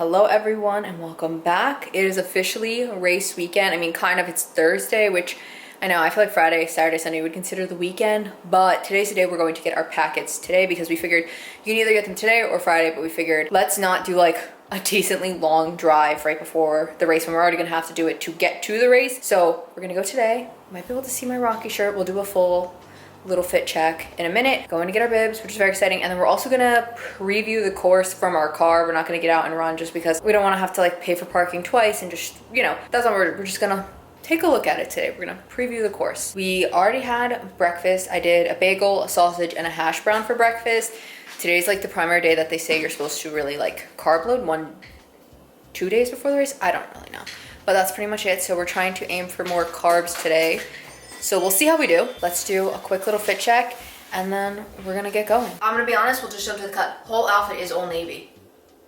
Hello everyone and welcome back. It is officially race weekend. I mean, kind of, it's Thursday, which I know, I feel like Friday, Saturday, Sunday would consider the weekend, but today's the day we're going to get our packets today because we figured you can either get them today or Friday, but we figured let's not do like a decently long drive right before the race when we're already gonna have to do it to get to the race. So we're gonna go today. You might be able to see my Rocky shirt. We'll do a full little fit check in a minute. Going to get our bibs, which is very exciting, and then we're also gonna preview the course from our car. We're not gonna get out and run just because we don't want to have to like pay for parking twice and just, you know, that's not what we're just gonna take a look at it today. We're gonna preview the course. We already had breakfast. I did a bagel, a sausage, and a hash brown for breakfast. Today's like the primary day that they say you're supposed to really like carb load 2 days before the race. I don't really know, but that's pretty much it. So we're trying to aim for more carbs today. So we'll see how we do. Let's do a quick little fit check and then we're gonna get going. I'm gonna be honest, we'll just jump to the cut. Whole outfit is Old Navy.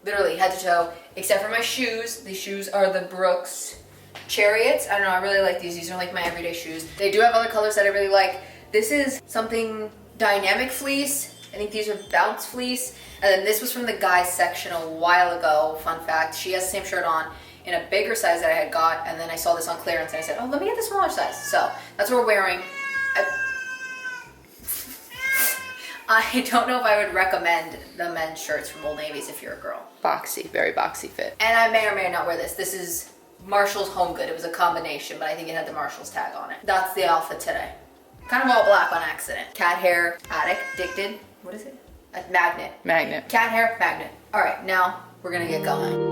Literally head to toe, except for my shoes. These shoes are the Brooks Chariots. I don't know, I really like these. These are like my everyday shoes. They do have other colors that I really like. This is something dynamic fleece. I think these are bounce fleece. And then this was from the guys section a while ago, fun fact. She has the same shirt on in a bigger size that I had got, and then I saw this on clearance and I said, oh, let me get the smaller size. So that's what we're wearing. I don't know if I would recommend the men's shirts from Old Navy's if you're a girl. Boxy, very boxy fit. And I may or may not wear this. This is Marshall's Home Good. It was a combination, but I think it had the Marshall's tag on it. That's the outfit today. Kind of all black on accident. Cat hair, attic, addicted. What is it? A magnet. Magnet. Cat hair, magnet. All right, now we're gonna get going.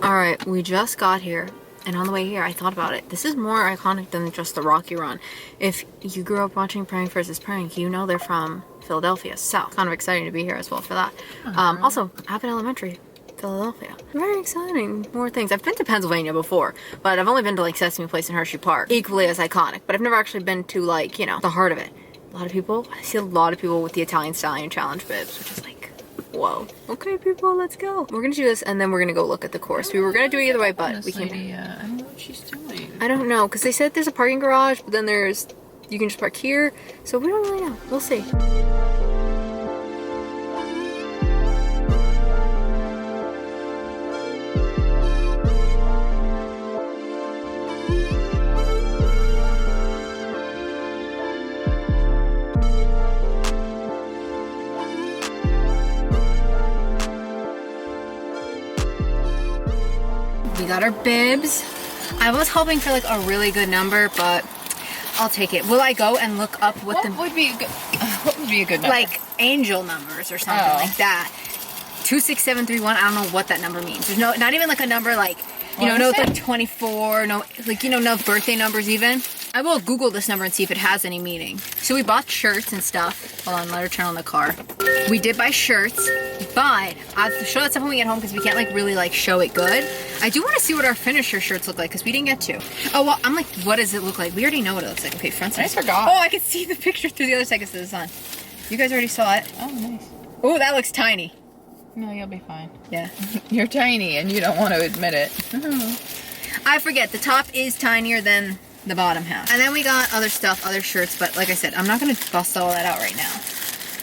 All right, we just got here, and on the way here, I thought about it. This is more iconic than just the Rocky Run. If you grew up watching Prank vs. Prank, you know they're from Philadelphia, so kind of exciting to be here as well for that. Also, Abbott Elementary, Philadelphia. Very exciting, more things. I've been to Pennsylvania before, but I've only been to like Sesame Place and Hershey Park. Equally as iconic, but I've never actually been to like, you know, the heart of it. A lot of people, I see a lot of people with the Italian Stallion Challenge bibs, which is like, whoa. Okay, people, let's go. We're gonna do this and then we're gonna go look at the course. We were gonna do it either way, but we can't. I don't know what she's doing. I don't know, because they said there's a parking garage, but then you can just park here. So we don't really know. We'll see. We got our bibs. I was hoping for like a really good number, but I'll take it. Will I go and look up what would be a good number? Like angel numbers or something like that. 26731. I don't know what that number means. There's not even like a number like, you know, no like 24, no like, you know, no birthday numbers even. I will Google this number and see if it has any meaning. So we bought shirts and stuff. Hold on, let her turn on the car. We did buy shirts, but I'll show that stuff when we get home because we can't like really like show it good. I do want to see what our finisher shirts look like because we didn't get to. Oh, well, I'm like, what does it look like? We already know what it looks like. Okay, front side. I forgot. Oh, I can see the picture through the other side because of the sun. You guys already saw it. Oh, nice. Oh, that looks tiny. No, you'll be fine. Yeah. You're tiny and you don't want to admit it. I forget, the top is tinier than the bottom half. And then we got other stuff, other shirts, but like I said, I'm not gonna bust all that out right now.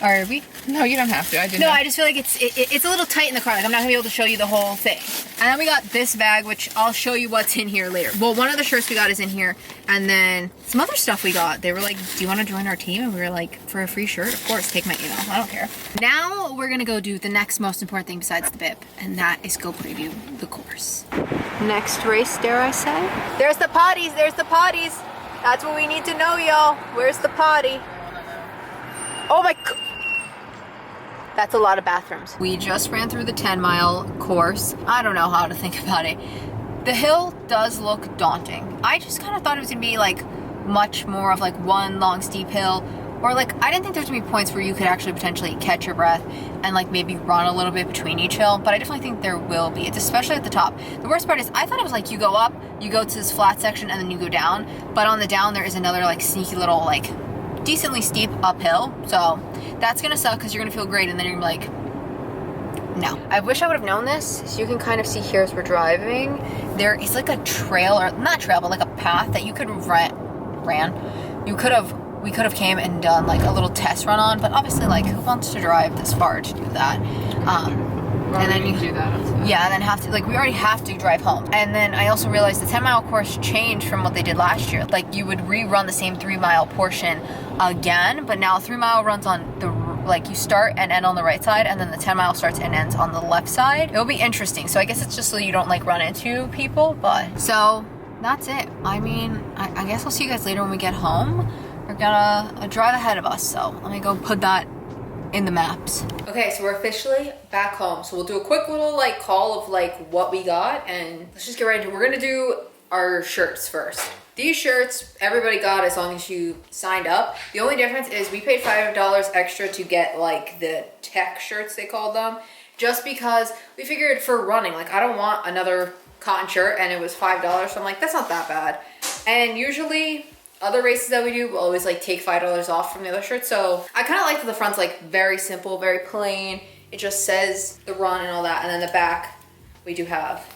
Are we? No, you don't have to. I didn't. No, I just feel like it's a little tight in the car. Like I'm not gonna be able to show you the whole thing. And then we got this bag, which I'll show you what's in here later. Well, one of the shirts we got is in here, and then some other stuff we got. They were like, do you want to join our team? And we were like, for a free shirt? Of course, take my email. I don't care. Now we're gonna go do the next most important thing besides the bib, and that is go preview the course. Next race, dare I say? There's the potties, there's the potties. That's what we need to know, y'all. Where's the potty? Oh my God. That's a lot of bathrooms. We just ran through the 10-mile course. I don't know how to think about it. The hill does look daunting. I just kind of thought it was gonna be like much more of like one long steep hill, or like I didn't think there's gonna be points where you could actually potentially catch your breath and like maybe run a little bit between each hill, but I definitely think there will be. It's especially at the top. The worst part is I thought it was like you go up, you go to this flat section and then you go down, but on the down there is another like sneaky little like decently steep uphill, so that's gonna suck because you're gonna feel great and then you're gonna be like, no. I wish I would have known this. So you can kind of see here as we're driving, there is like a trail, or not trail, but like a path that you could have you could have we could have came and done like a little test run on, but obviously like who wants to drive this far to do that? And then you do that. Yeah, and then have to, like, we already have to drive home. And then I also realized the 10-mile course changed from what they did last year. Like, you would rerun the same 3-mile portion again, but now 3-mile runs on the, like, you start and end on the right side, and then the 10-mile starts and ends on the left side. It'll be interesting. So I guess it's just so you don't, like, run into people, but so that's it. I mean, I guess I'll see you guys later when we get home. We're got a drive ahead of us, so let me go put that in the maps. Okay, so we're officially back home. So we'll do a quick little like call of like what we got, and let's just get right into it. We're gonna do our shirts first. These shirts everybody got as long as you signed up. The only difference is we paid $5 extra to get like the tech shirts, they called them, just because we figured for running, like I don't want another cotton shirt, and it was $5, so I'm like, that's not that bad. And usually other races that we do will always like take $5 off from the other shirt. So I kind of like that the front's like very simple, very plain. It just says the run and all that. And then the back, we do have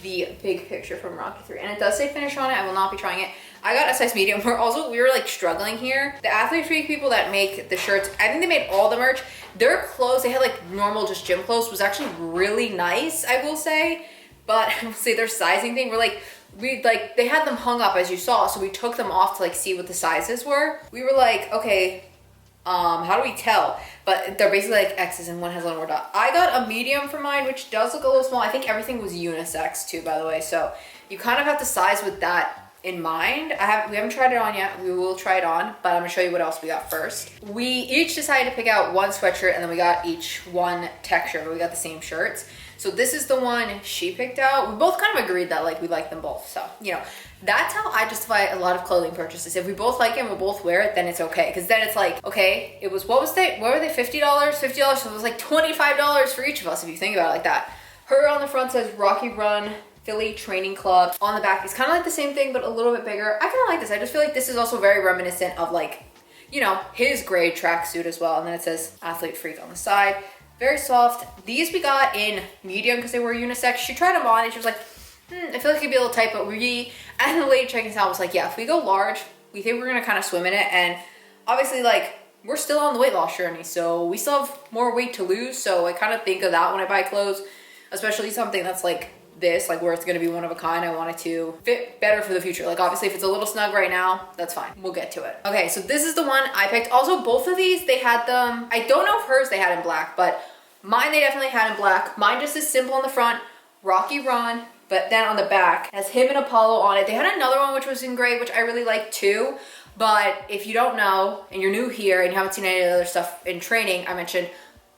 the big picture from Rocky 3. And it does say finish on it. I will not be trying it. I got a size medium. We were like struggling here. The Athlete Freak people that make the shirts, I think they made all the merch. Their clothes, they had like normal just gym clothes, was actually really nice, I will say. But I will say their sizing thing, they had them hung up as you saw, so we took them off to like see what the sizes were. We were like, okay, how do we tell? But they're basically like X's and one has a little more dot. I got a medium for mine, which does look a little small. I think everything was unisex too, by the way. So you kind of have to size with that in mind. We haven't tried it on yet. We will try it on, but I'm gonna show you what else we got first. We each decided to pick out one sweatshirt, and then we got each one tech shirt, but we got the same shirts. So this is the one she picked out. We both kind of agreed that like we like them both. So, you know, that's how I justify a lot of clothing purchases. If we both like it and we both wear it, then it's okay. Because then it's like, okay, it was, what were they, $50? $50, so it was like $25 for each of us if you think about it like that. Her on the front says Rocky Run Philly Training Club. On the back, it's kind of like the same thing, but a little bit bigger. I kind of like this. I just feel like this is also very reminiscent of like, you know, his gray tracksuit as well. And then it says Athlete Freak on the side. Very soft. These we got in medium because they were unisex. She tried them on and she was like, I feel like it'd be a little tight, but and the lady checking us out was like, yeah, if we go large, we think we're gonna kind of swim in it. And obviously like, we're still on the weight loss journey, so we still have more weight to lose. So I kind of think of that when I buy clothes, especially something that's like this, like where it's gonna be one of a kind. I want it to fit better for the future. Like obviously if it's a little snug right now, that's fine. We'll get to it. Okay, so this is the one I picked. Also, both of these, they had them, I don't know if hers they had in black, but mine they definitely had in black. Mine just is simple on the front, Rocky Run, but then on the back has him and Apollo on it. They had another one which was in gray, which I really like too. But if you don't know and you're new here and you haven't seen any of the other stuff in training, I mentioned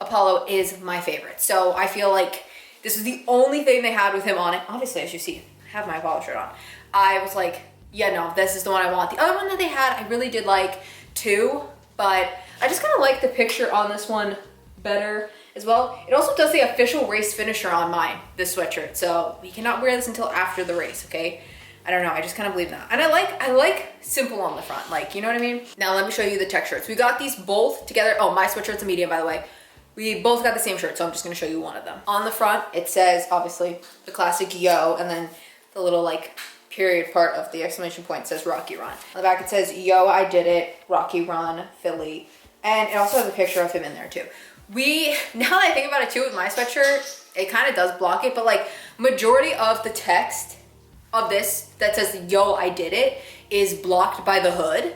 Apollo is my favorite. So I feel like this is the only thing they had with him on it. Obviously, as you see, I have my Apollo shirt on. I was like, yeah, no, this is the one I want. The other one that they had, I really did like too, but I just kind of like the picture on this one better as well. It also does the official race finisher on mine, this sweatshirt. So we cannot wear this until after the race, okay? I don't know, I just kind of believe that. And I like simple on the front, like, you know what I mean? Now let me show you the tech shirts. We got these both together. Oh, my sweatshirt's a medium, by the way. We both got the same shirt, so I'm just gonna show you one of them. On the front, it says, obviously, the classic yo, and then the little like period part of the exclamation point says Rocky Run. On the back it says, yo, I did it, Rocky Run, Philly. And it also has a picture of him in there too. Now that I think about it too, with my sweatshirt, it kind of does block it, but like majority of the text of this that says, yo, I did it, is blocked by the hood.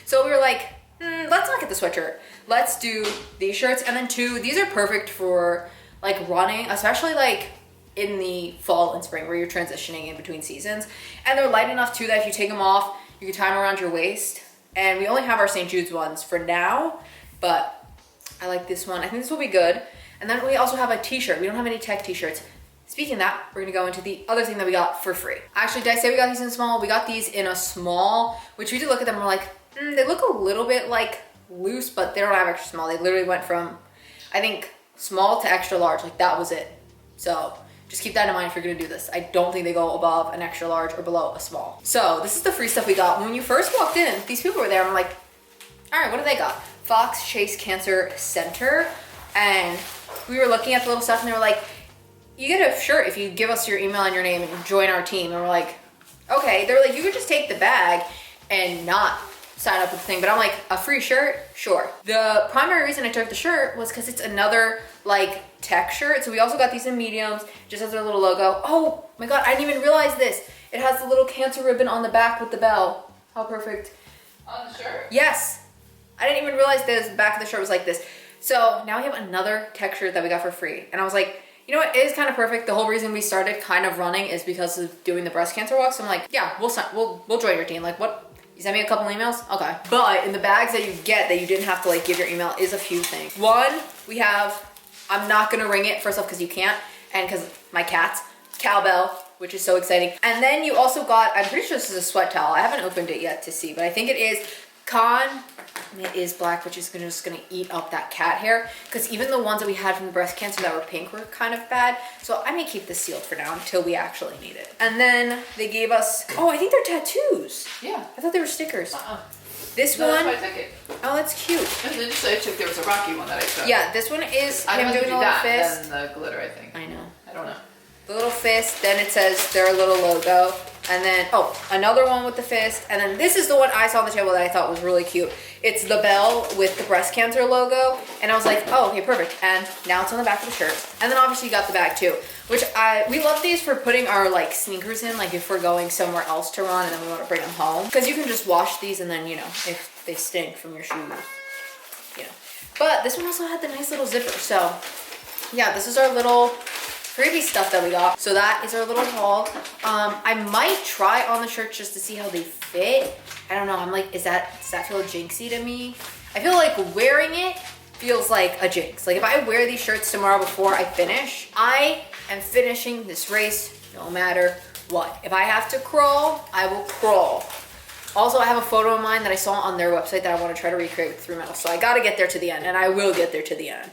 So we were like, let's not get the sweatshirt. Let's do these shirts. And then two, these are perfect for like running, especially like in the fall and spring where you're transitioning in between seasons. And they're light enough too that if you take them off, you can tie them around your waist. And we only have our St. Jude's ones for now, but I like this one. I think this will be good. And then we also have a t-shirt. We don't have any tech t-shirts. Speaking of that, we're gonna go into the other thing that we got for free. Actually, did I say we got these in small? We got these in a small, which we did look at them and we're like, they look a little bit like loose, but they don't have extra small. They literally went from, I think, small to extra large. Like that was it. So just keep that in mind if you're gonna do this. I don't think they go above an extra large or below a small. So this is the free stuff we got. When you first walked in, these people were there. I'm like, all right, what do they got? Fox Chase Cancer Center. And we were looking at the little stuff and they were like, you get a shirt if you give us your email and your name and join our team. And we're like, okay. They were like, you could just take the bag and not sign up with the thing, but I'm like, a free shirt? Sure. The primary reason I took the shirt was because it's another like tech shirt. So we also got these in mediums, just has their little logo. Oh my God, I didn't even realize this. It has the little cancer ribbon on the back with the bell. How perfect. On the shirt? Yes. I didn't even realize this. The back of the shirt was like this. So now we have another tech shirt that we got for free. And I was like, you know what, it is kind of perfect. The whole reason we started kind of running is because of doing the breast cancer walk. So I'm like, yeah, we'll join your team. Like, what? You send me a couple emails? Okay. But in the bags that you get that you didn't have to like give your email is a few things. One, we have, I'm not gonna ring it first off because you can't, and because my cats, cowbell, which is so exciting. And then you also got, I'm pretty sure this is a sweat towel. I haven't opened it yet to see, but I think it is and it is black, which is just gonna eat up that cat hair, because even the ones that we had from the breast cancer that were pink were kind of bad. So I may keep this sealed for now until we actually need it. And then they gave us, oh, I think they're tattoos. Yeah. I thought they were stickers. This No, one, that's why I took it. oh, that's cute. And then so I took, there was a Rocky one that I took. Yeah, this one is I'd him rather doing do a little that fist. than the glitter, I think. I know. I don't know. The little fist, then it says their little logo. And then, oh, another one with the fist. And then this is the one I saw on the table that I thought was really cute. It's the bell with the breast cancer logo. And I was like, oh, okay, perfect. And now it's on the back of the shirt. And then obviously you got the bag too, which we love these for putting our like sneakers in, like if we're going somewhere else to run and then we want to bring them home. Because you can just wash these and then, you know, if they stink from your shoes, you know. But this one also had the nice little zipper. So yeah, this is our little freebie stuff that we got. So that is our little haul. I might try on the shirts just to see how they fit. I don't know. I'm like, does that feel jinxy to me? I feel like wearing it feels like a jinx. Like if I wear these shirts tomorrow before I finish, I am finishing this race no matter what. If I have to crawl, I will crawl. Also, I have a photo of mine that I saw on their website that I want to try to recreate with 3 medals. So I got to get there to the end, and I will get there to the end.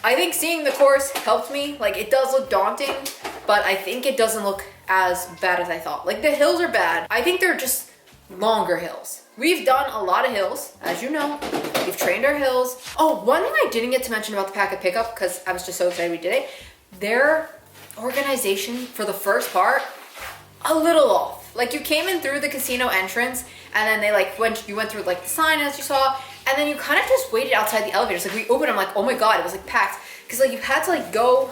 I think seeing the course helped me. Like, it does look daunting, but I think it doesn't look as bad as I thought. Like, the hills are bad. I think they're just longer hills. We've done a lot of hills, as you know. We've trained our hills. Oh, one thing I didn't get to mention about the packet pickup, because I was just so excited we did it, their organization for the first part, a little off. Like, you came in through the casino entrance, and then they like you went through like the sign as you saw, and then you kind of just waited outside the elevators. Like, we opened, I'm like, oh my God, it was like packed. Because like you had to like go,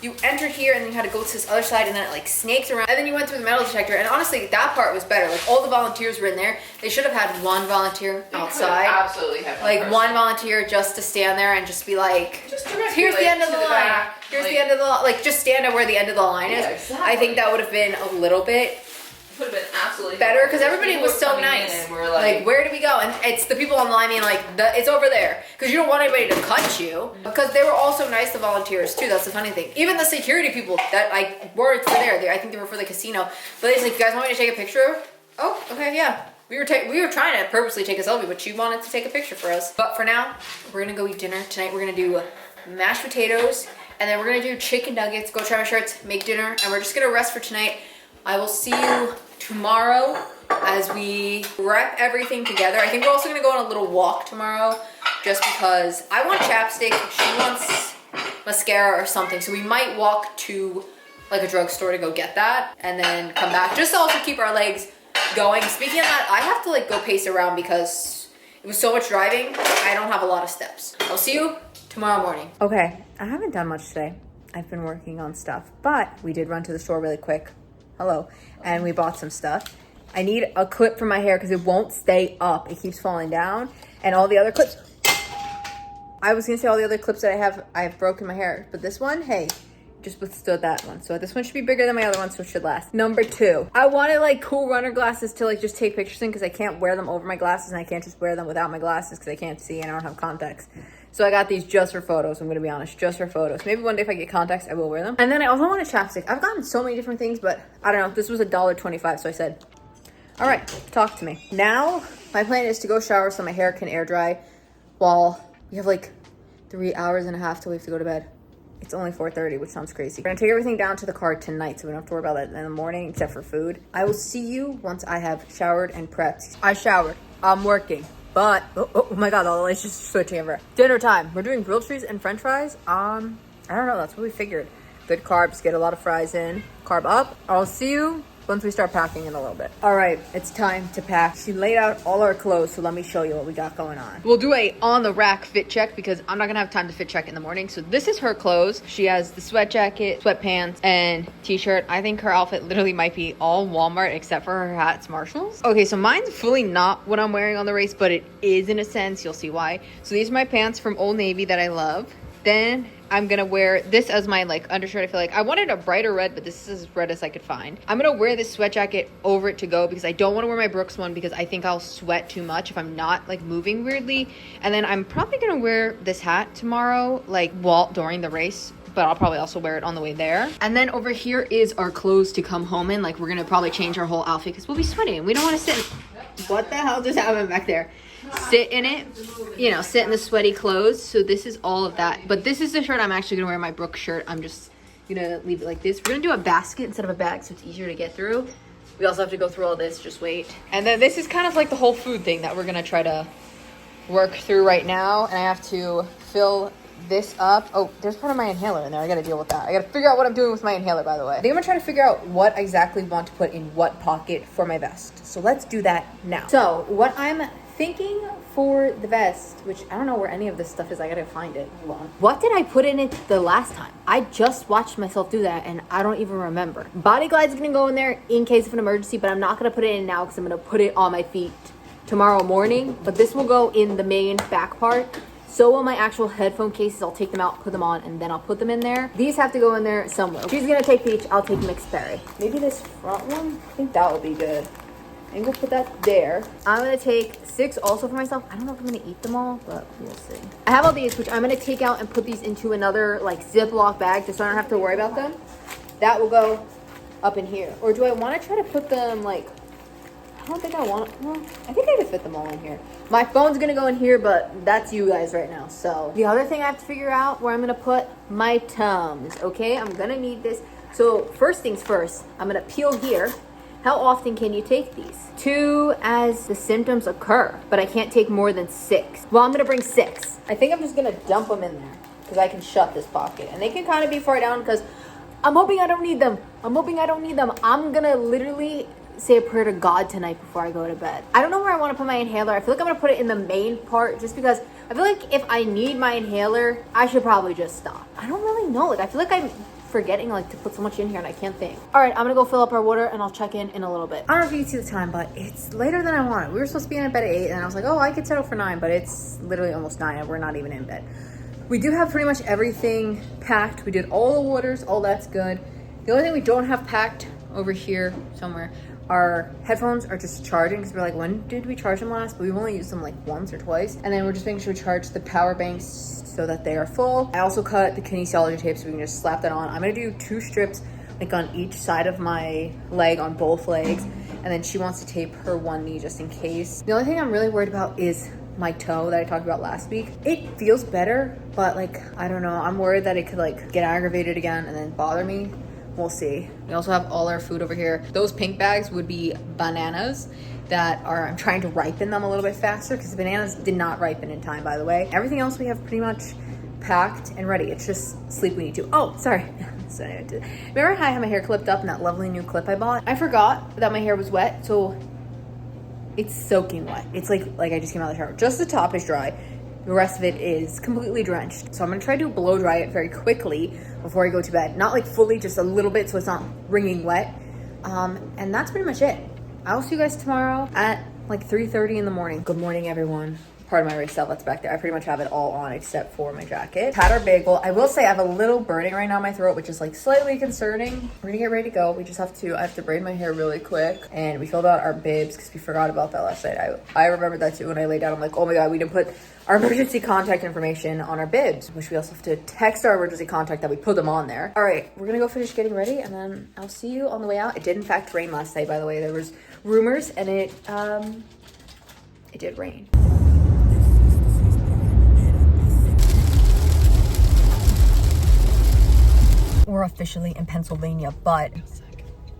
you entered here and then you had to go to this other side and then it like snakes around. And then you went through the metal detector, and honestly, that part was better. Like, all the volunteers were in there. They should have had one volunteer outside. Absolutely have like one volunteer just to stand there and just be like, here's the end of the line. Here's the end of the line. Like, just stand at where the end of the line is. Exactly. I think that would have been a little bit would have been absolutely better, because everybody was so nice. And we're like, where do we go? And it's the people on the line being like, it's over there, because you don't want anybody to cut you. Because they were also nice, the volunteers too. That's the funny thing. Even the security people that like were there, I think they were for the casino. But they're like, you guys want me to take a picture? Oh, okay, yeah. We were trying to purposely take a selfie, but she wanted to take a picture for us. But for now, we're gonna go eat dinner tonight. We're gonna do mashed potatoes, and then we're gonna do chicken nuggets. Go try my shirts, make dinner, and we're just gonna rest for tonight. I will see you tomorrow as we wrap everything together. I think we're also gonna go on a little walk tomorrow, just because I want chapstick, she wants mascara or something. So we might walk to like a drugstore to go get that and then come back, just to also keep our legs going. Speaking of that, I have to like go pace around because it was so much driving. I don't have a lot of steps. I'll see you tomorrow morning. Okay, I haven't done much today. I've been working on stuff, but we did run to the store really quick. Hello. And we bought some stuff. I need a clip for my hair because it won't stay up. It keeps falling down. And all the other clips, I was gonna say all the other clips that I have broken my hair. But this one, hey, just withstood that one. So this one should be bigger than my other one, so it should last. Number 2, I wanted like cool runner glasses to like just take pictures in, because I can't wear them over my glasses, and I can't just wear them without my glasses because I can't see and I don't have contacts. So I got these just for photos. I'm gonna be honest, just for photos. Maybe one day if I get contacts, I will wear them. And then I also want a chapstick. I've gotten so many different things, but I don't know. This was $1.25, so I said, all right, talk to me. Now, my plan is to go shower so my hair can air dry while we have like 3 hours and a half till we have to go to bed. It's only 4:30, which sounds crazy. We're gonna take everything down to the car tonight, so we don't have to worry about that in the morning, except for food. I will see you once I have showered and prepped. I showered. I'm working. But, oh my God, all the lights just switching over. Dinner time. We're doing grilled cheese and french fries. I don't know, that's what we figured. Good carbs, get a lot of fries in. Carb up. I'll see you once we start packing in a little bit. All right, it's time to pack. She laid out all our clothes, so let me show you what we got going on. We'll do a on the rack fit check because I'm not gonna have time to fit check in the morning. So this is her clothes. She has the sweat jacket, sweatpants, and t-shirt. I think her outfit literally might be all Walmart except for her hat's Marshalls. Okay, so mine's fully not what I'm wearing on the race, but it is in a sense. You'll see why. So these are my pants from Old Navy that I love. Then I'm gonna wear this as my like undershirt. I feel like I wanted a brighter red, but this is as red as I could find. I'm gonna wear this sweat jacket over it to go because I don't want to wear my Brooks one because I think I'll sweat too much if I'm not like moving weirdly. And then I'm probably gonna wear this hat tomorrow, like during the race, but I'll probably also wear it on the way there. And then over here is our clothes to come home in. Like we're gonna probably change our whole outfit because we'll be sweating. We don't want to sit in... What the hell just happened back there? Sit in it, you know, sit in the sweaty clothes. So this is all of that, but this is the shirt I'm actually gonna wear, my Brooks shirt. I'm just gonna leave it like this. We're gonna do a basket instead of a bag so it's easier to get through. We also have to go through all this, just wait. And then this is kind of like the whole food thing that we're gonna try to work through right now. And I have to fill this up. Oh, there's part of my inhaler in there. I gotta deal with that. I gotta figure out what I'm doing with my inhaler, by the way. I think I'm gonna try to figure out what exactly we want to put in what pocket for my vest. So let's do that now. So what I'm thinking for the vest, which I don't know where any of this stuff is. I gotta find it. Hold on. What did I put in it the last time? I just watched myself do that and I don't even remember. Body Glide's gonna go in there in case of an emergency, but I'm not gonna put it in now because I'm gonna put it on my feet tomorrow morning. But this will go in the main back part. So will my actual headphone cases. I'll take them out, put them on, and then I'll put them in there. These have to go in there somewhere. She's gonna take Peach, I'll take Mixed Berry. Maybe this front one? I think that would be good. And we'll put that there. I'm gonna take 6 also for myself. I don't know if I'm gonna eat them all, but we'll see. I have all these, which I'm gonna take out and put these into another like Ziploc bag just so I don't have to worry about them. That will go up in here. Or do I wanna try to put them like, I don't think I want, well, I think I could fit them all in here. My phone's gonna go in here, but that's you guys right now. So the other thing I have to figure out where I'm gonna put my Tums, okay? I'm gonna need this. So first things first, I'm gonna peel here. How often can you take these? 2 as the symptoms occur, but I can't take more than 6. Well, I'm gonna bring 6. I think I'm just gonna dump them in there because I can shut this pocket. And they can kind of be far down because I'm hoping I don't need them. I'm hoping I don't need them. I'm gonna literally say a prayer to God tonight before I go to bed. I don't know where I wanna put my inhaler. I feel like I'm gonna put it in the main part just because I feel like if I need my inhaler, I should probably just stop. I don't really know. Like, I feel like I'm forgetting like to put so much in here and I can't think. All right, I'm gonna go fill up our water and I'll check in a little bit. I don't know if you can see the time, but it's later than I wanted. We were supposed to be in bed at 8 and I was like, oh, I could settle for 9, but it's literally almost 9 and we're not even in bed. We do have pretty much everything packed. We did all the waters, all that's good. The only thing we don't have packed over here somewhere, our headphones are just charging because we're like, when did we charge them last? But we've only used them like once or twice. And then we're just making sure we charge the power banks so that they are full. I also cut the kinesiology tape so we can just slap that on. I'm gonna do 2 strips like on each side of my leg, on both legs. And then she wants to tape her one knee just in case. The only thing I'm really worried about is my toe that I talked about last week. It feels better, but like, I don't know. I'm worried that it could like get aggravated again and then bother me. We'll see. We also have all our food over here. Those pink bags would be bananas that are, I'm trying to ripen them a little bit faster because the bananas did not ripen in time, by the way. Everything else we have pretty much packed and ready. It's just sleep we need to. Oh, sorry. Remember how I had my hair clipped up in that lovely new clip I bought? I forgot that my hair was wet, so it's soaking wet. It's like I just came out of the shower. Just the top is dry. The rest of it is completely drenched. So I'm gonna try to blow dry it very quickly before I go to bed. Not like fully, just a little bit so it's not wringing wet. And that's pretty much it. I will see you guys tomorrow at like 3:30 in the morning. Good morning, everyone. Part of my race stuff that's back there. I pretty much have it all on except for my jacket. Had our bagel. I will say I have a little burning right now in my throat, which is like slightly concerning. We're gonna get ready to go. We just have to, I have to braid my hair really quick. And we filled out our bibs because we forgot about that last night. I remembered that too when I laid down. I'm like, oh my God, we didn't put our emergency contact information on our bibs, which we also have to text our emergency contact that we put them on there. All right, we're gonna go finish getting ready and then I'll see you on the way out. It did in fact rain last night, by the way. There was rumors and it did rain. We're officially in Pennsylvania, but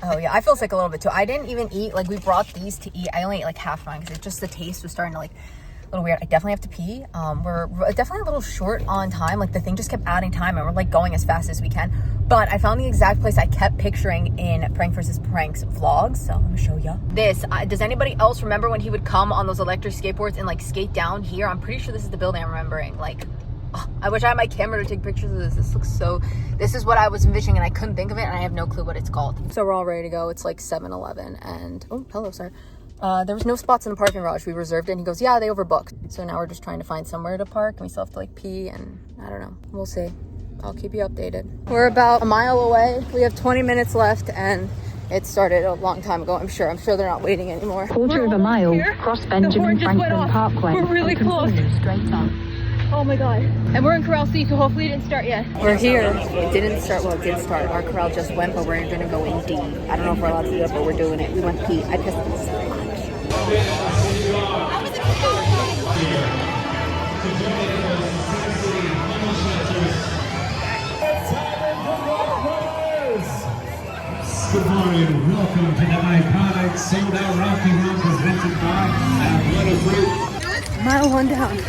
oh yeah, I feel sick a little bit too. I didn't even eat, like we brought these to eat. I only ate like half mine because just the taste was starting to like a little weird. I definitely have to pee. We're definitely a little short on time. Like the thing just kept adding time and we're like going as fast as we can. But I found the exact place I kept picturing in Prank vs. Pranks vlogs. So I'm gonna show you this. Does anybody else remember when he would come on those electric skateboards and like skate down here? I'm pretty sure this is the building I'm remembering. Like, oh, I wish I had my camera to take pictures of this. This looks so, this is what I was envisioning and I couldn't think of it and I have no clue what it's called. So we're all ready to go. It's like 7-Eleven and, oh, hello, sir. There was no spots in the parking garage. We reserved it and he goes, yeah, they overbooked. So now we're just trying to find somewhere to park and we still have to like pee and I don't know. We'll see. I'll keep you updated. We're about a mile away. We have 20 minutes left and it started a long time ago, I'm sure. I'm sure they're not waiting anymore. Quarter of a mile, cross Benjamin Franklin Parkway. We're really close. Straight on. Oh my God. And we're in Corral C, so hopefully it didn't start yet. We're here. It didn't start, well, it did start. Our corral just went, but we're gonna go in D. I don't know if we're allowed to do that, but we're doing it. We went pee. I pissed so much. Good morning, welcome to the iconic sold-out Rocky Run presented by Athletic Group. Mile 1 down. I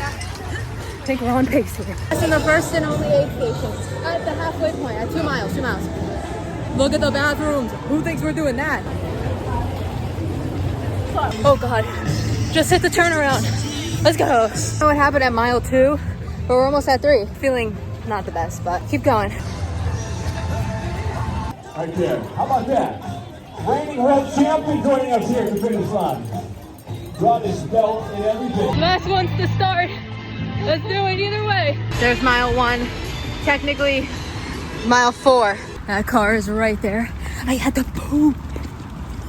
think we're on pace here. That's in the first and only aid station. At the halfway point, at 2 miles, 2 miles. Look at the bathrooms. Who thinks we're doing that? Oh God, just hit the turnaround. Let's go. I don't know what happened at mile 2, but we're almost at 3. Feeling not the best, but keep going. Right there. How about that? Reigning world champion joining us here at the finish line. Brought his belt and everything. Last one's to start. Let's do it either way. There's mile 1. Technically, mile 4. That car is right there. I had to poop.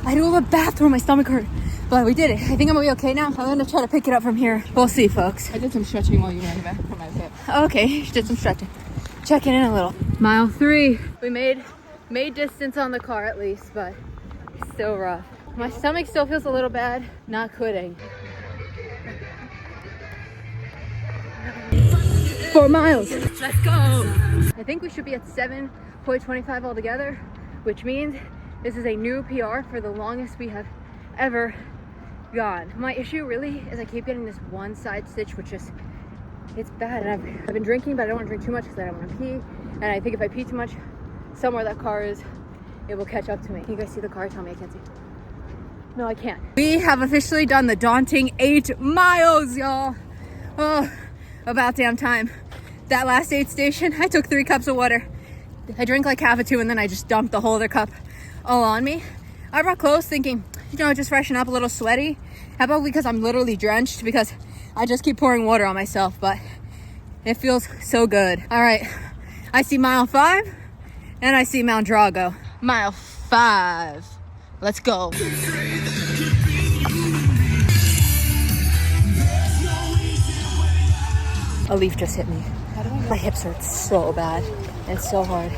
I had to go to the bathroom. My stomach hurt. But we did it. I think I'm gonna be okay now. I'm gonna try to pick it up from here. We'll see, folks. I did some stretching while you ran back from my hip. Okay, did some stretching. Checking in a little. Mile 3. We made distance on the car at least, but it's still rough. My stomach still feels a little bad. Not quitting. 4 miles. Let's go. I think we should be at 7.25 altogether, which means this is a new PR for the longest we have ever gone. My issue really is I keep getting this one side stitch, which is, it's bad. And I've been drinking, but I don't want to drink too much because I don't want to pee. And I think if I pee too much, somewhere that car is, it will catch up to me. Can you guys see the car? Tell me I can't see. No, I can't. We have officially done the daunting 8 miles, y'all. Oh, about damn time. That last aid station, I took 3 cups of water. I drank like half of 2 and then I just dumped the whole other cup all on me. I brought clothes thinking, you know, just freshen up, a little sweaty. How about because I'm literally drenched because I just keep pouring water on myself, but it feels so good. All right, I see mile 5 and I see Mount Drago. Mile 5, let's go. A leaf just hit me. My hips hurt so bad and so hard.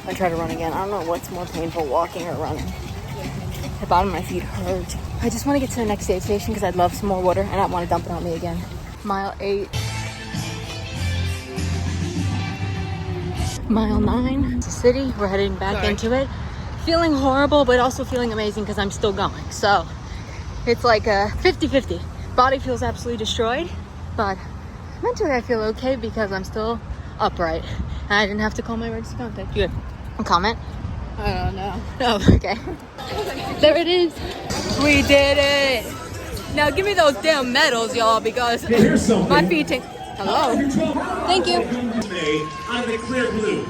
I try to run again. I don't know what's more painful, walking or running. The bottom of my feet hurt. I just want to get to the next aid station because I'd love some more water and I don't want to dump it on me again. Mile 8. Mile 9. It's a city. We're heading back into it. Feeling horrible, but also feeling amazing because I'm still going. So it's like a 50-50. Body feels absolutely destroyed, but mentally I feel okay because I'm still upright. And I didn't have to call my emergency contact. You have a comment? I don't know. Oh, okay. There it is. We did it. Now give me those damn medals, y'all, because my feet take... Hello. Thank you. Out of the clear blue.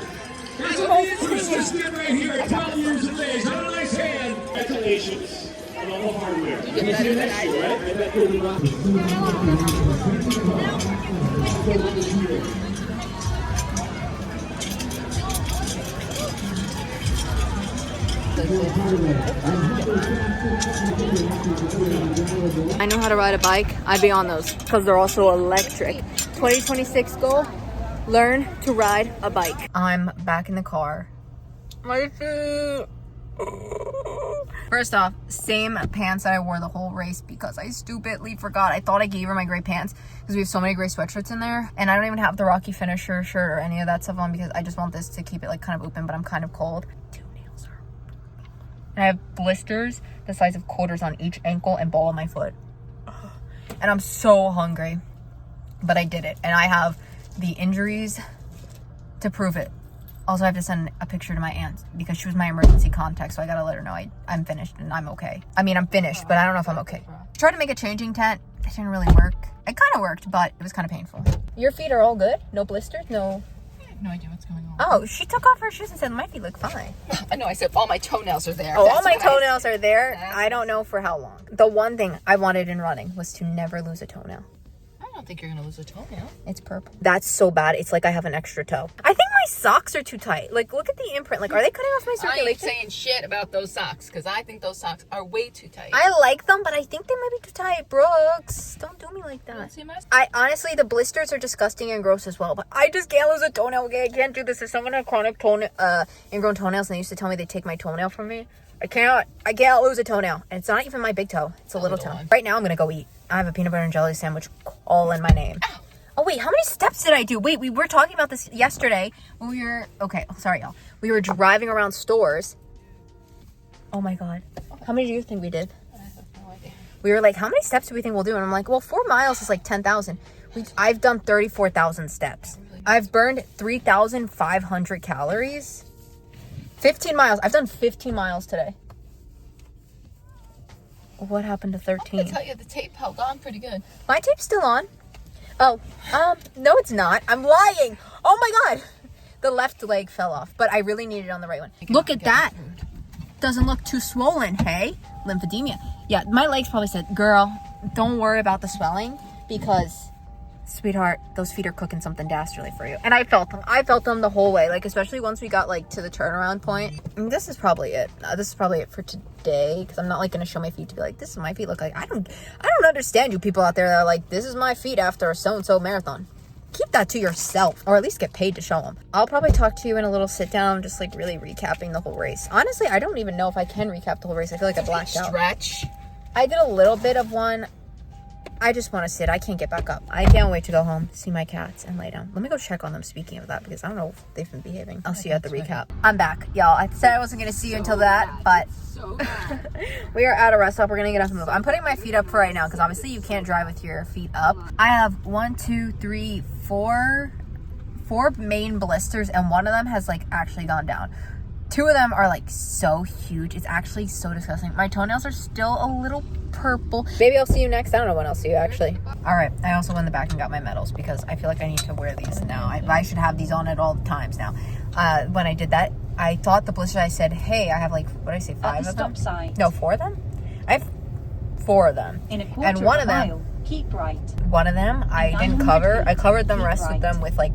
Crystal stand right here at 12 years of age. Have a nice hand. Congratulations on all the hardware. You can see next year, right? I bet you'll be lucky. I know how to ride a bike. I'd be on those because they're also electric. 2026 goal, learn to ride a bike. I'm back in the car. My feet. First off, same pants that I wore the whole race because I stupidly forgot. I thought I gave her my gray pants because we have so many gray sweatshirts in there. And I don't even have the Rocky Finisher shirt or any of that stuff on because I just want this to keep it like kind of open, but I'm kind of cold. And I have blisters the size of quarters on each ankle and ball of my foot. And I'm so hungry, but I did it. And I have the injuries to prove it. Also, I have to send a picture to my aunt because she was my emergency contact, so I gotta let her know I'm finished and I'm okay. I mean, I'm finished, but I don't know if I'm okay. Tried to make a changing tent. It didn't really work. It kind of worked, but it was kind of painful. Your feet are all good? No blisters? No? I have no idea what's going on. Oh, she took off her shoes and said, my feet look fine. I know, I said all my toenails are there. Oh, all my toenails are there. I don't know for how long. The one thing I wanted in running was to never lose a toenail. I don't think you're gonna lose a toenail. It's purple. That's so bad. It's like I have an extra toe. I think my socks are too tight. Like, look at the imprint. Like, are they cutting off my I ain't circulation? saying shit about those socks because I think those socks are way too tight. I like them, but I think they might be too tight. Brooks, don't do me like that. I honestly, the blisters are disgusting and gross as well, but I just can't lose a toenail. Okay, I can't do this. If someone had chronic ingrown toenails and they used to tell me they'd take my toenail from me, I can't lose a toenail. And it's not even my big toe. It's a little toe. one. Right now, I'm gonna go eat. I have a peanut butter and jelly sandwich all in my name. Oh wait, how many steps did I do? Wait, we were talking about this yesterday when we were, sorry y'all. We were driving around stores. Oh my God. How many do you think we did? I have no idea. We were like, how many steps do we think we'll do? And I'm like, well, 4 miles is like 10,000. I've done 34,000 steps. I've burned 3,500 calories. 15 miles. I've done 15 miles today. What happened to 13? I can tell you the tape held on pretty good. My tape's still on. Oh, no, it's not. I'm lying. Oh my God. The left leg fell off, but I really need it on the right one. Look at that. Doesn't look too swollen, hey? Lymphedema. Yeah, my legs probably said, girl, don't worry about the swelling because, sweetheart, those feet are cooking something dastardly for you. And I felt them. I felt them the whole way, like, especially once we got, like, to the turnaround point. And this is probably it. This is probably it for today because I'm not, like, going to show my feet to be like, this is my feet look like. I don't understand you people out there that are like, this is my feet after a so-and-so marathon. Keep that to yourself, or at least get paid to show them. I'll probably talk to you in a little sit down, just like really recapping the whole race. Honestly, I don't even know if I can recap the whole race. I feel like I blacked out. Stretch. I did a little bit of one. I just want to sit. I can't get back up. I can't wait to go home, see my cats, and lay down. Let me go check on them, speaking of that, because I don't know if they've been behaving. I'll see you at the recap. I'm back, y'all. I said I wasn't going to see you until that, but we are at a rest stop. We're going to get up and move. I'm putting my feet up for right now, because obviously you can't drive with your feet up. I have 4 main blisters, and one of them has like actually gone down. 2 of them are like so huge. It's actually so disgusting. My toenails are still a little purple. Maybe I'll see you next. I don't know when I'll see you actually. All right. I also went in the back and got my medals because I feel like I need to wear these now. I should have these on at all times now. When I did that, I thought the blisters, I said, hey, I have like, what did I say, 5 of them? Sign. No, 4 of them? I have 4 of them. In a quarter and one of them, mile, keep right. One of them I didn't cover. I covered them rest with them with like,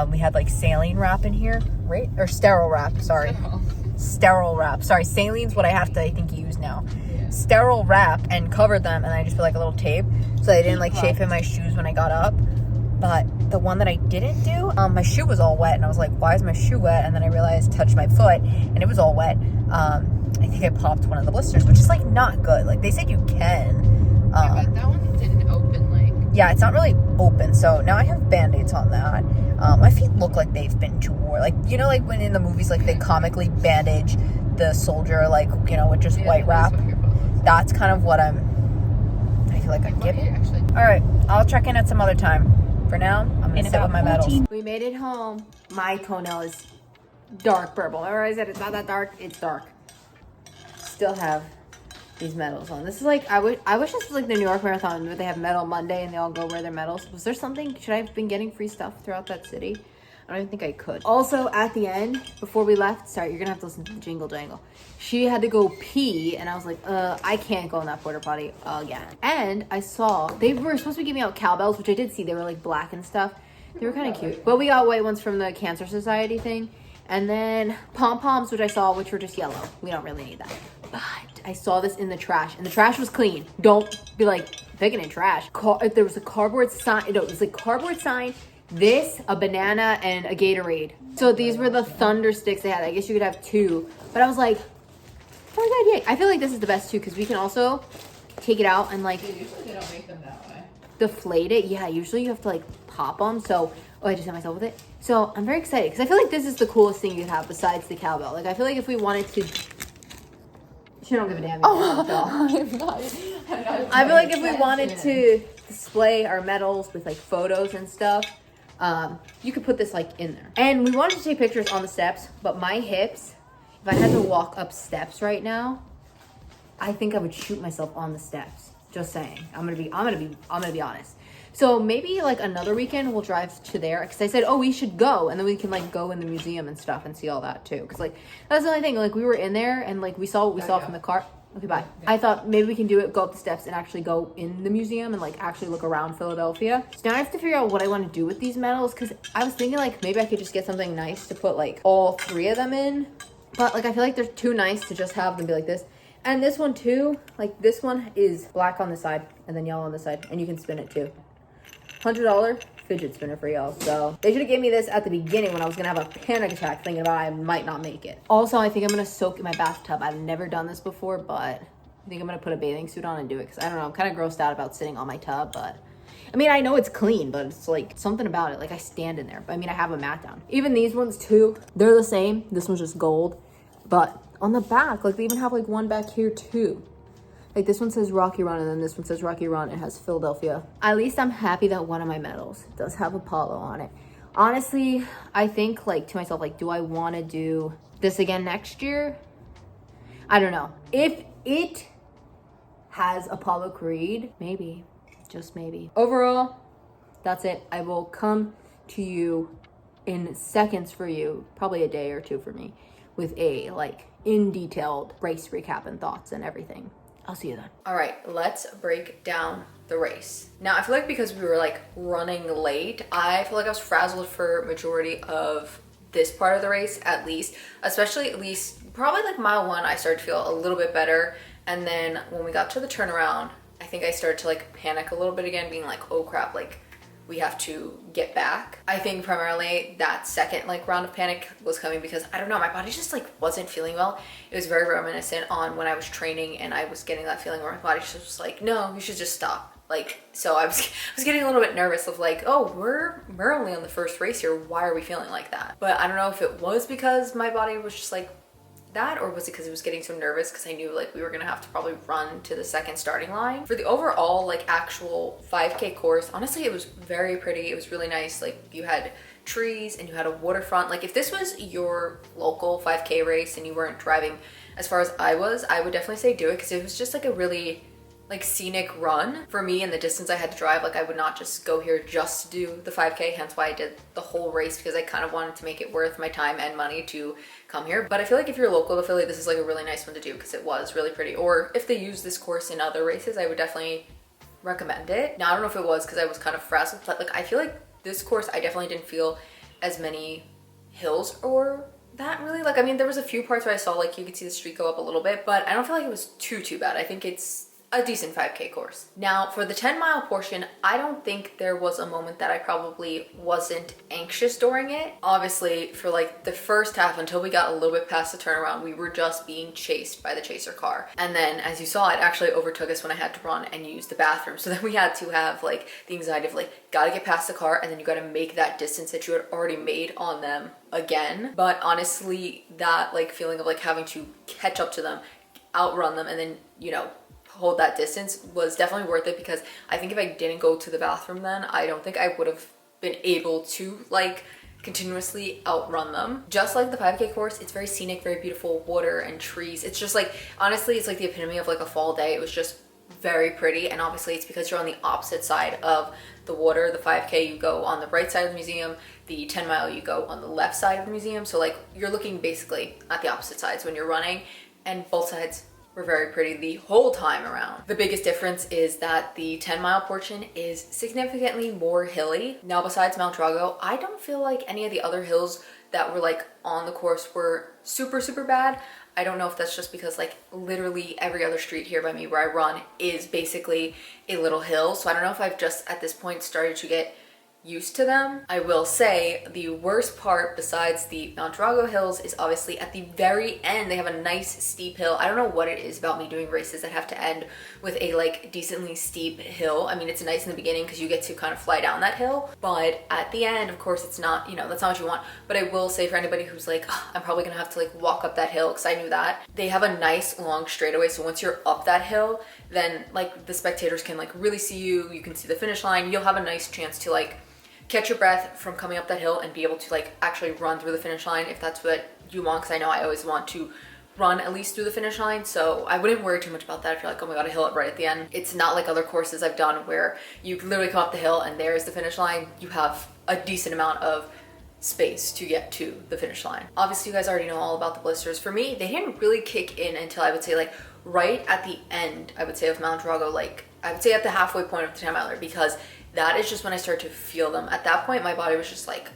we had like saline wrap in here, right? Or sterile wrap, sorry. Sterile wrap. Sorry, saline's what I have to, I think, use now. Sterile wrap and covered them, and I just put like a little tape so they didn't like chafe in my shoes when I got up. But the one that I didn't do, my shoe was all wet, and I was like, why is my shoe wet? And then I realized, touched my foot, and it was all wet. I think I popped one of the blisters, which is like not good. Like they said you can. Yeah, but that one didn't open like. Yeah, it's not really open, so now I have band-aids on that. My feet look like they've been to war. Like, you know, like when in the movies, like they comically bandage the soldier, like, you know, with just white wrap. That's kind of what I feel like I'm getting. All right, I'll check in at some other time. For now, I'm gonna sit with my medals. We made it home. My toenail is dark purple. Remember I said it's not that dark? It's dark. Still have these medals on. This is like, I wish this was like the New York Marathon where they have Medal Monday and they all go wear their medals. Was there something, should I have been getting free stuff throughout that city? I don't even think I could. Also, at the end, before we left, sorry, you're gonna have to listen to the jingle jangle. She had to go pee, and I was like, I can't go in that porta potty again. And I saw, they were supposed to be giving out cowbells, which I did see. They were like black and stuff. They were kind of cute. But we got white ones from the Cancer Society thing. And then pom-poms, which I saw, which were just yellow. We don't really need that. But I saw this in the trash, and the trash was clean. Don't be like picking in trash. There was a cardboard sign. No, it was a cardboard sign. This, a banana, and a Gatorade. So these were the Thunder sticks they had. I guess you could have 2. But I was like, what an idea. I feel like this is the best too, because we can also take it out and like Usually they don't make them that way. Deflate it. Yeah, usually you have to like pop them. So, oh, I just hit myself with it. So I'm very excited because I feel like this is the coolest thing you could have besides the cowbell. Like I feel like if we wanted to, she don't give a damn. I feel like if we wanted to display our medals with like photos and stuff, you could put this like in there. And we wanted to take pictures on the steps, but my hips, if I had to walk up steps right now, I think I would shoot myself on the steps. Just saying. I'm gonna be honest. So maybe like another weekend we'll drive to there, because I said, oh, we should go, and then we can like go in the museum and stuff and see all that too. Because like that's the only thing. Like we were in there and like we saw what we saw from the car. Okay, bye. I thought maybe we can do it, go up the steps and actually go in the museum and like actually look around Philadelphia. So now I have to figure out what I want to do with these medals, because I was thinking like maybe I could just get something nice to put like all 3 of them in. But like I feel like they're too nice to just have them be like this. And this one too, like this one is black on the side and then yellow on the side, and you can spin it too. $100 fidget spinner for y'all. So they should have gave me this at the beginning when I was gonna have a panic attack thinking about I might not make it. Also, I think I'm gonna soak in my bathtub. I've never done this before, but I think I'm gonna put a bathing suit on and do it, because I don't know, I'm kind of grossed out about sitting on my tub. But I mean, I know it's clean, but it's like something about it. Like I stand in there, but I mean, I have a mat down. Even these ones too, they're the same. This one's just gold, but on the back, like they even have like one back here too. Like this one says Rocky Run, and then this one says Rocky Run. It has Philadelphia. At least I'm happy that one of my medals does have Apollo on it. Honestly, I think like to myself, like, do I want to do this again next year? I don't know. If it has Apollo Creed, maybe, just maybe. Overall, that's it. I will come to you in seconds for you, probably a day or two for me, with a like in detailed race recap and thoughts and everything. I'll see you then. All right, let's break down the race. Now, I feel like because we were like running late, I feel like I was frazzled for majority of this part of the race, at least, especially at least probably like mile 1, I started to feel a little bit better. And then when we got to the turnaround, I think I started to like panic a little bit again, being like, oh crap, like we have to get back. I think primarily that second like round of panic was coming because I don't know, my body just like wasn't feeling well. It was very reminiscent on when I was training and I was getting that feeling where my body just was like, no, you should just stop. Like, so I was getting a little bit nervous of like, oh, we're only on the first race here. Why are we feeling like that? But I don't know if it was because my body was just like that, or was it because it was getting so nervous because I knew like we were gonna have to probably run to the second starting line. For the overall like actual 5K course, honestly it was very pretty. It was really nice. Like you had trees and you had a waterfront. Like if this was your local 5K race and you weren't driving as far as I was, I would definitely say do it, because it was just like a really like scenic run for me, and the distance I had to drive. Like I would not just go here just to do the 5K, hence why I did the whole race, because I kind of wanted to make it worth my time and money to come here. But I feel like if you're local to Philly, this is like a really nice one to do because it was really pretty. Or if they use this course in other races, I would definitely recommend it. Now I don't know if it was because I was kind of frazzled, but like I feel like this course I definitely didn't feel as many hills or that really. Like I mean, there was a few parts where I saw like you could see the street go up a little bit, but I don't feel like it was too bad. I think it's a decent 5K course. Now for the 10-mile portion, I don't think there was a moment that I probably wasn't anxious during it. Obviously for like the first half until we got a little bit past the turnaround, we were just being chased by the chaser car. And then as you saw, it actually overtook us when I had to run and use the bathroom. So then we had to have like the anxiety of like, gotta get past the car and then you gotta make that distance that you had already made on them again. But honestly, that like feeling of like having to catch up to them, outrun them, and then, you know, hold that distance was definitely worth it, because I think if I didn't go to the bathroom then, I don't think I would have been able to like continuously outrun them. Just like the 5K course, it's very scenic, very beautiful, water and trees. It's just like, honestly, it's like the epitome of like a fall day. It was just very pretty, and obviously it's because you're on the opposite side of the water. The 5K you go on the right side of the museum, the 10-mile you go on the left side of the museum, so like you're looking basically at the opposite sides when you're running, and both sides were very pretty the whole time around. The biggest difference is that the 10-mile portion is significantly more hilly. Now besides Mount Drago, I don't feel like any of the other hills that were like on the course were super bad. I don't know if that's just because like literally every other street here by me where I run is basically a little hill. So I don't know if I've just at this point started to get used to them. I will say the worst part besides the Mount Drago hills is obviously at the very end. They have a nice steep hill. I don't know what it is about me doing races that have to end with a like decently steep hill. I mean, it's nice in the beginning because you get to kind of fly down that hill, but at the end, of course, it's not, you know, that's not what you want. But I will say for anybody who's like, oh, I'm probably gonna have to like walk up that hill, because I knew that, they have a nice long straightaway. So once you're up that hill, then like the spectators can like really see you. You can see the finish line. You'll have a nice chance to like catch your breath from coming up that hill and be able to like actually run through the finish line if that's what you want, because I know I always want to run at least through the finish line, so I wouldn't worry too much about that if you're like, oh my god, a hill right at the end. It's not like other courses I've done where you literally come up the hill and there's the finish line. You have a decent amount of space to get to the finish line. Obviously you guys already know all about the blisters. For me, they didn't really kick in until I would say like right at the end, I would say, of Mount Drago, like I would say at the halfway point of the 10 miler, because that is just when I started to feel them. At that point my body was just like,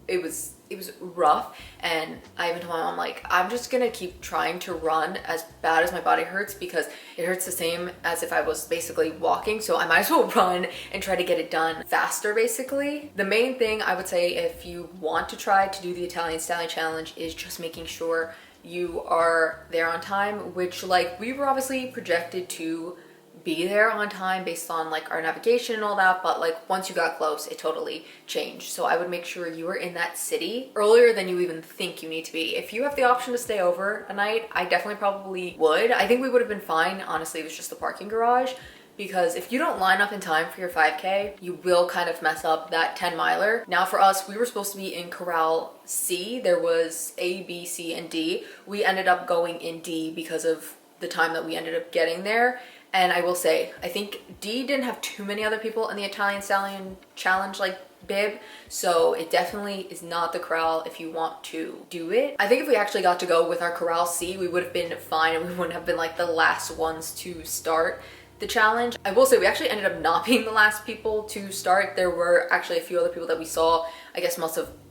it was rough, and I even told my mom like, I'm just gonna keep trying to run as bad as my body hurts, because it hurts the same as if I was basically walking, so I might as well run and try to get it done faster basically. The main thing I would say if you want to try to do the Italian Stallion challenge is just making sure you are there on time, which like we were obviously projected to be there on time based on like our navigation and all that, but like once you got close it totally changed. So I would make sure you were in that city earlier than you even think you need to be. If you have the option to stay over a night, I definitely probably would. I think we would have been fine, honestly. It was just the parking garage, because if you don't line up in time for your 5K, you will kind of mess up that 10 miler. Now for us, we were supposed to be in Corral C. There was A, B, C, and D. We ended up going in D because of the time that we ended up getting there. And I will say, I think D didn't have too many other people in the Italian Stallion challenge like bib, so it definitely is not the corral if you want to do it. I think if we actually got to go with our Corral C, we would have been fine and we wouldn't have been like the last ones to start the challenge. I will say we actually ended up not being the last people to start. There were actually a few other people that we saw. I guess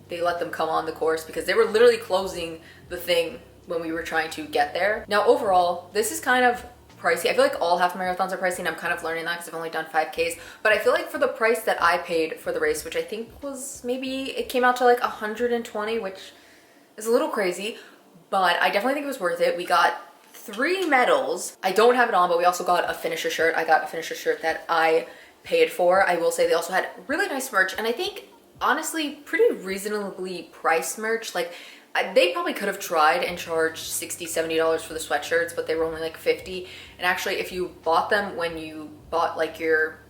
they let them come on the course because they were literally closing the thing when we were trying to get there. Now overall, this is kind of pricey. I feel like all half marathons are pricey, and I'm kind of learning that because I've only done 5Ks, but I feel like for the price that I paid for the race, which I think was, maybe it came out to like 120, which is a little crazy, but I definitely think it was worth it. We got 3 medals. I don't have it on, but we also got a finisher shirt. I got a finisher shirt that I paid for. I will say they also had really nice merch, and I think honestly pretty reasonably priced merch. Like they probably could have tried and charged $60-70 for the sweatshirts, but they were only like 50. And actually if you bought them when you bought like your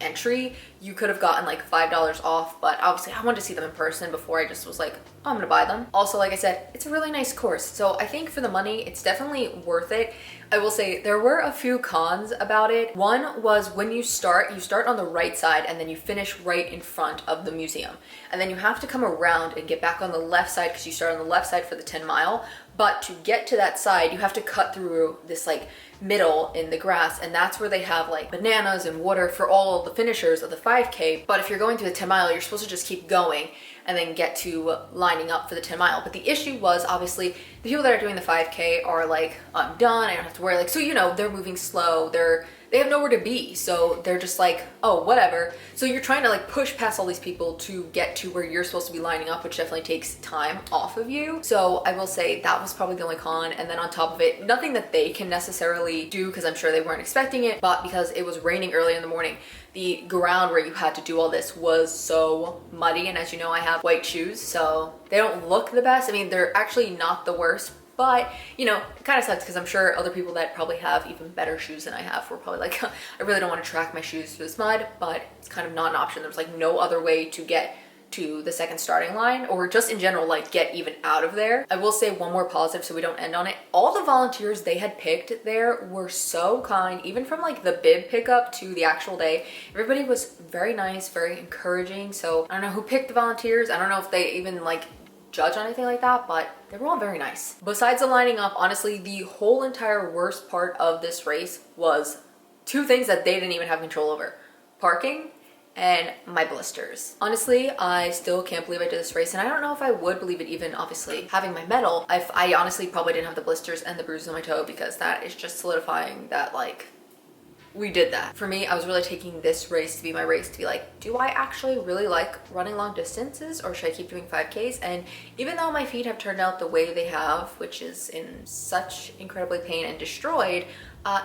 entry, you could have gotten like $5 off, but obviously I wanted to see them in person before I just was like, oh, I'm gonna buy them. Also, like I said, it's a really nice course, so I think for the money it's definitely worth it. I will say there were a few cons about it. One was when you start on the right side and then you finish right in front of the museum, and then you have to come around and get back on the left side because you start on the left side for the 10 mile. But to get to that side, you have to cut through this like middle in the grass, and that's where they have like bananas and water for all the finishers of the 5K. But if you're going through the 10 mile, you're supposed to just keep going and then get to lining up for the 10 mile. But the issue was obviously the people that are doing the 5K are like, I'm done, I don't have to worry. Like, so you know, they're moving slow, they have nowhere to be, so they're just like, oh, whatever. So you're trying to like push past all these people to get to where you're supposed to be lining up, which definitely takes time off of you. So I will say that was probably the only con. And then on top of it, nothing that they can necessarily do, because I'm sure they weren't expecting it, but because it was raining early in the morning, the ground where you had to do all this was so muddy. And as you know, I have white shoes, so they don't look the best. I mean, they're actually not the worst, but you know, it kind of sucks because I'm sure other people that probably have even better shoes than I have were probably like, I really don't want to track my shoes through this mud, but it's kind of not an option. There's like no other way to get to the second starting line, or just in general, like get even out of there. I will say one more positive so we don't end on it. All the volunteers they had picked there were so kind, even from like the bib pickup to the actual day. Everybody was very nice, very encouraging. So I don't know who picked the volunteers. I don't know if they even like judge on anything like that, but they were all very nice. Besides the lining up, honestly, the whole entire worst part of this race was 2 things that they didn't even have control over: parking and my blisters. Honestly, I still can't believe I did this race, and I don't know if I would believe it even obviously having my medal. I honestly probably didn't have the blisters and the bruises on my toe, because that is just solidifying that like we did that. For me, I was really taking this race to be my race to be like, do I actually really like running long distances, or should I keep doing 5Ks? And even though my feet have turned out the way they have, which is in such incredibly pain and destroyed,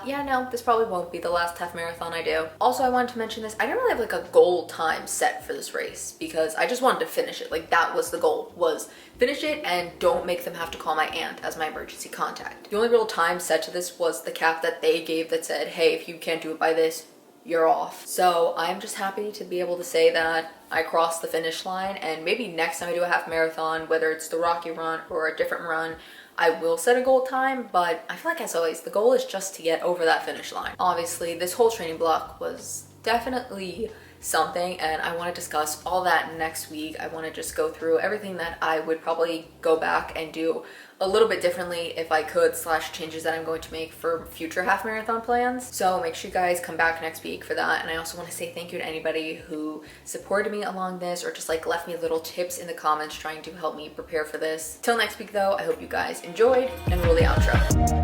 yeah, no, this probably won't be the last half marathon I do. Also, I wanted to mention this. I didn't really have like a goal time set for this race because I just wanted to finish it. Like that was the goal, was finish it and don't make them have to call my aunt as my emergency contact. The only real time set to this was the cap that they gave that said, hey, if you can't do it by this, you're off. So I'm just happy to be able to say that I crossed the finish line, and maybe next time I do a half marathon, whether it's the Rocky Run or a different run, I will set a goal time, but I feel like as always, the goal is just to get over that finish line. Obviously, this whole training block was definitely something, and I want to discuss all that next week. I want to just go through everything that I would probably go back and do a little bit differently if I could, / changes that I'm going to make for future half marathon plans. So make sure you guys come back next week for that. And I also want to say thank you to anybody who supported me along this, or just like left me little tips in the comments trying to help me prepare for this. Till next week though, I hope you guys enjoyed, and roll the outro.